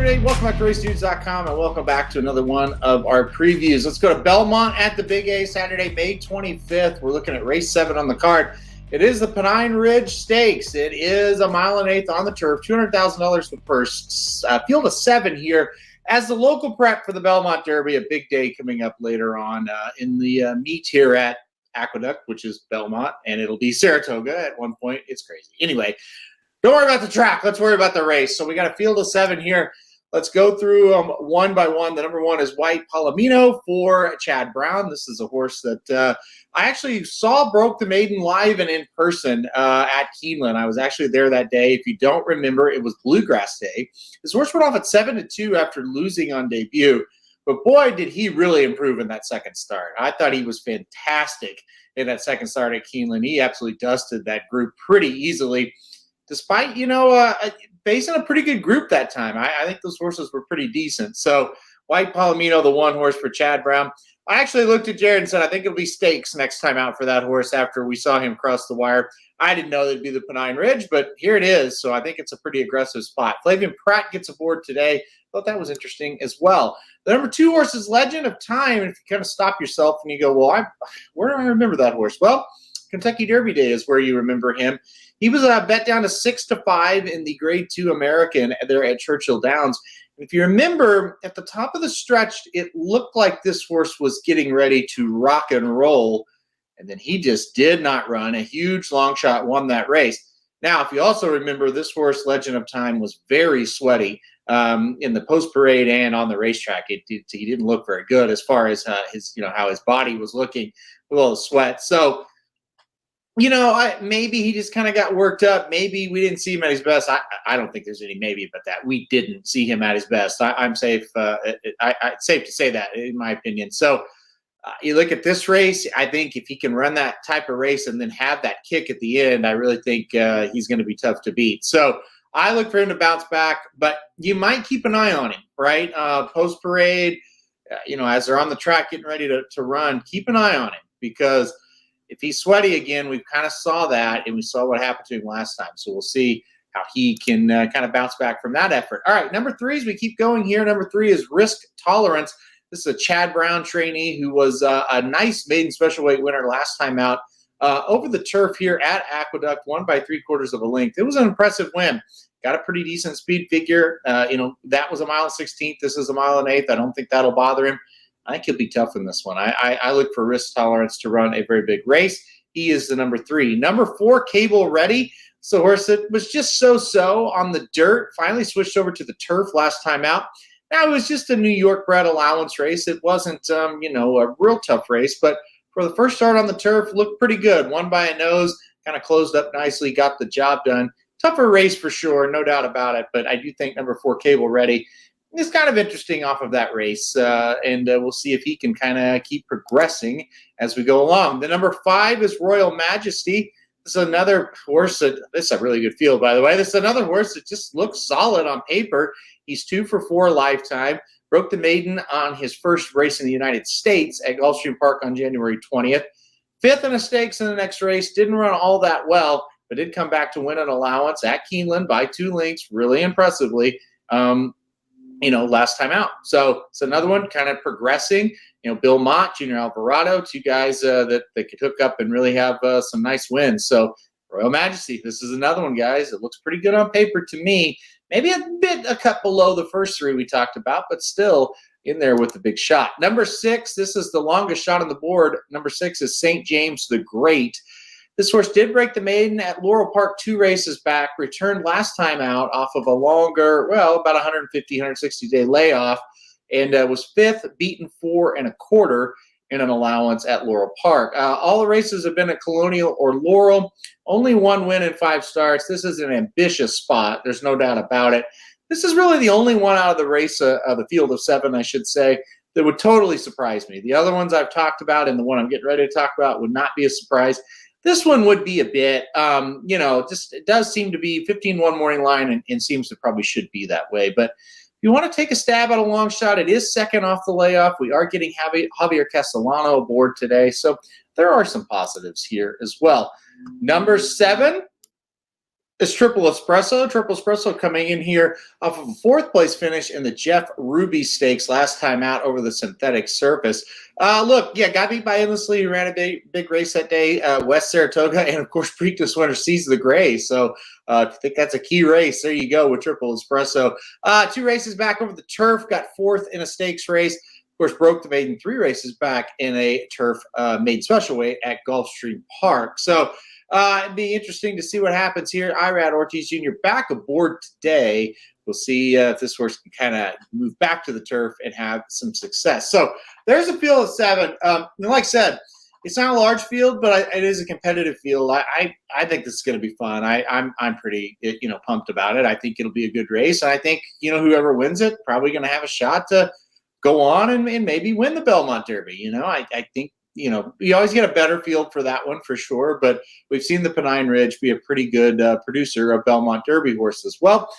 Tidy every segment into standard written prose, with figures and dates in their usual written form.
everybody. Welcome back to RaceDudes.com and welcome back to another one of our previews. Let's go to Belmont at the Big A, Saturday, May 25th. We're looking at race 7 on the card. It is the Pennine Ridge Stakes. It is a mile and eighth on the turf, $200,000 the purse. Field of 7 here as the local prep for the Belmont Derby, a big day coming up later on in the meet here at Aqueduct, which is Belmont, and it'll be Saratoga at one point. It's crazy. Anyway, don't worry about the track. Let's worry about the race. So we got a field of 7 here. Let's go through them one by one. The number 1 is White Palomino for Chad Brown. This is a horse that I actually saw broke the maiden live and in person at Keeneland. I was actually there that day. If you don't remember, it was Bluegrass Day. This horse went off at 7-2 after losing on debut. But boy, did he really improve in that second start. I thought he was fantastic in that second start at Keeneland. He absolutely dusted that group pretty easily. Despite, facing a pretty good group that time. I think those horses were pretty decent. So White Palomino, the 1 horse for Chad Brown. I actually looked at Jared and said, I think it'll be Stakes next time out for that horse after we saw him cross the wire. I didn't know it'd be the Pennine Ridge, but here it is. So I think it's a pretty aggressive spot. Flavian Pratt gets aboard today. Thought that was interesting as well. The number 2 horse is Legend of Time. And if you kind of stop yourself and you go, well, where do I remember that horse? Well, Kentucky Derby Day is where you remember him. He was bet down to 6-5 in the Grade 2 American there at Churchill Downs. And if you remember, at the top of the stretch, it looked like this horse was getting ready to rock and roll, and then he just did not run. A huge long shot won that race. Now, if you also remember, this horse, Legend of Time, was very sweaty in the post parade and on the racetrack. He didn't look very good as far as how his body was looking with all the sweat. So, maybe he just kind of got worked up. Maybe we didn't see him at his best. I don't think there's any maybe but that. We didn't see him at his best. I'm safe. It's safe to say that, in my opinion. So you look at this race, I think if he can run that type of race and then have that kick at the end, I really think he's going to be tough to beat. So I look for him to bounce back, but you might keep an eye on him, right? Post-parade, as they're on the track getting ready to run, keep an eye on him because – if he's sweaty again, we've kind of saw that, and we saw what happened to him last time. So we'll see how he can kind of bounce back from that effort. All right, number 3, as we keep going here, number 3 is Risk Tolerance. This is a Chad Brown trainee who was a nice maiden special weight winner last time out over the turf here at Aqueduct, won by 3/4 of a length. It was an impressive win. Got a pretty decent speed figure. That was a mile and 16th. This is a mile and 8th. I don't think that'll bother him. I think he'll be tough in this one. I look for Risk Tolerance to run a very big race. He is the number 3. Number 4, Cable Ready. So horse that was just so-so on the dirt. Finally switched over to the turf last time out. Now, it was just a New York bred allowance race. It wasn't, a real tough race. But for the first start on the turf, looked pretty good. Won by a nose, kind of closed up nicely, got the job done. Tougher race for sure, no doubt about it. But I do think number 4, Cable Ready, it's kind of interesting off of that race, and we'll see if he can kind of keep progressing as we go along. The number 5 is Royal Majesty. This is another horse this is a really good field, by the way. This is another horse that just looks solid on paper. He's 2 for 4 lifetime. Broke the maiden on his first race in the United States at Gulfstream Park on January 20th. 5th in a stakes in the next race. Didn't run all that well, but did come back to win an allowance at Keeneland by 2 lengths, really impressively. Last time out. So it's another one kind of progressing. Bill Mott, Junior Alvarado, 2 guys that could hook up and really have some nice wins. So Royal Majesty, this is another one, guys. It looks pretty good on paper to me. Maybe a cut below the first 3 we talked about, but still in there with the big shot. Number 6, this is the longest shot on the board. Number 6 is St. James the Great. This horse did break the maiden at Laurel Park 2 races back, returned last time out off of a longer, about 150, 160-day layoff, and was 5th, beaten 4 1/4 in an allowance at Laurel Park. All the races have been at Colonial or Laurel. Only 1 win in 5 starts. This is an ambitious spot. There's no doubt about it. This is really the only one out of the race, of the field of 7, I should say, that would totally surprise me. The other ones I've talked about and the one I'm getting ready to talk about would not be a surprise. This one would be a bit, just it does seem to be 15-1 morning line and seems to probably should be that way. But if you want to take a stab at a long shot, it is second off the layoff. We are getting Javier Castellano aboard today. So there are some positives here as well. Number 7 It's Triple Espresso. Triple Espresso coming in here off of a fourth place finish in the Jeff Ruby Stakes last time out over the synthetic surface. Look, yeah, got beat by Endlessly. He ran a big race that day. West Saratoga, and of course, Preakness winner sees the gray. So I think that's a key race. There you go with Triple Espresso. 2 races back over the turf. Got fourth in a stakes race. Of course, broke the maiden 3 races back in a turf maiden special weight at Gulfstream Park. So it'd be interesting to see what happens here. Irad Ortiz Jr. back aboard today. We'll see if this horse can kind of move back to the turf and have some success. So there's a field of 7. And like I said, it's not a large field, but it is a competitive field. I think this is going to be fun. I'm pretty pumped about it. I think it'll be a good race. And I think whoever wins it probably going to have a shot to go on and maybe win the Belmont Derby. I think. You always get a better field for that one for sure, but we've seen the Pennine Ridge be a pretty good producer of Belmont Derby horses. Well,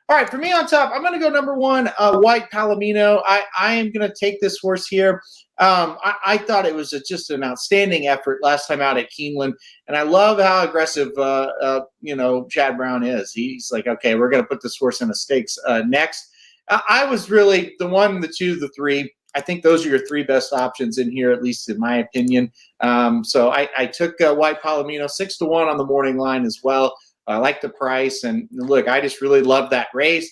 all right, for me on top, I'm going to go number 1, White Palomino. I am going to take this horse here. I thought it was just an outstanding effort last time out at Keeneland, and I love how aggressive, Chad Brown is. He's like, okay, we're going to put this horse in a stakes next. I was really the 1, the 2, the 3. I think those are your 3 best options in here, at least in my opinion. So I took White Palomino 6-1 on the morning line as well. I like the price. And look, I just really love that race.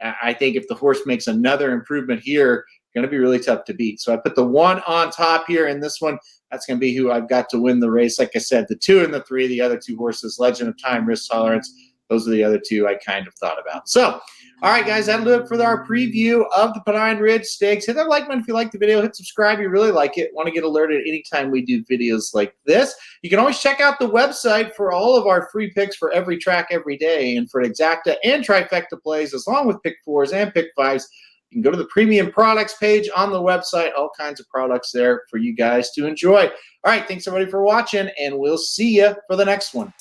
I think if the horse makes another improvement here, going to be really tough to beat. So I put the 1 on top here in this one. That's going to be who I've got to win the race. Like I said, the 2 and the 3, the other 2 horses, Legend of Time, Risk Tolerance. Those are the other 2 I kind of thought about. So, all right, guys, that'll do it for our preview of the Pennine Ridge Stakes. Hit that like button if you like the video. Hit subscribe if you really like it. Want to get alerted anytime we do videos like this. You can always check out the website for all of our free picks for every track every day and for exacta and trifecta plays, along with pick 4s and pick 5s. You can go to the premium products page on the website. All kinds of products there for you guys to enjoy. All right, thanks, everybody, for watching, and we'll see you for the next one.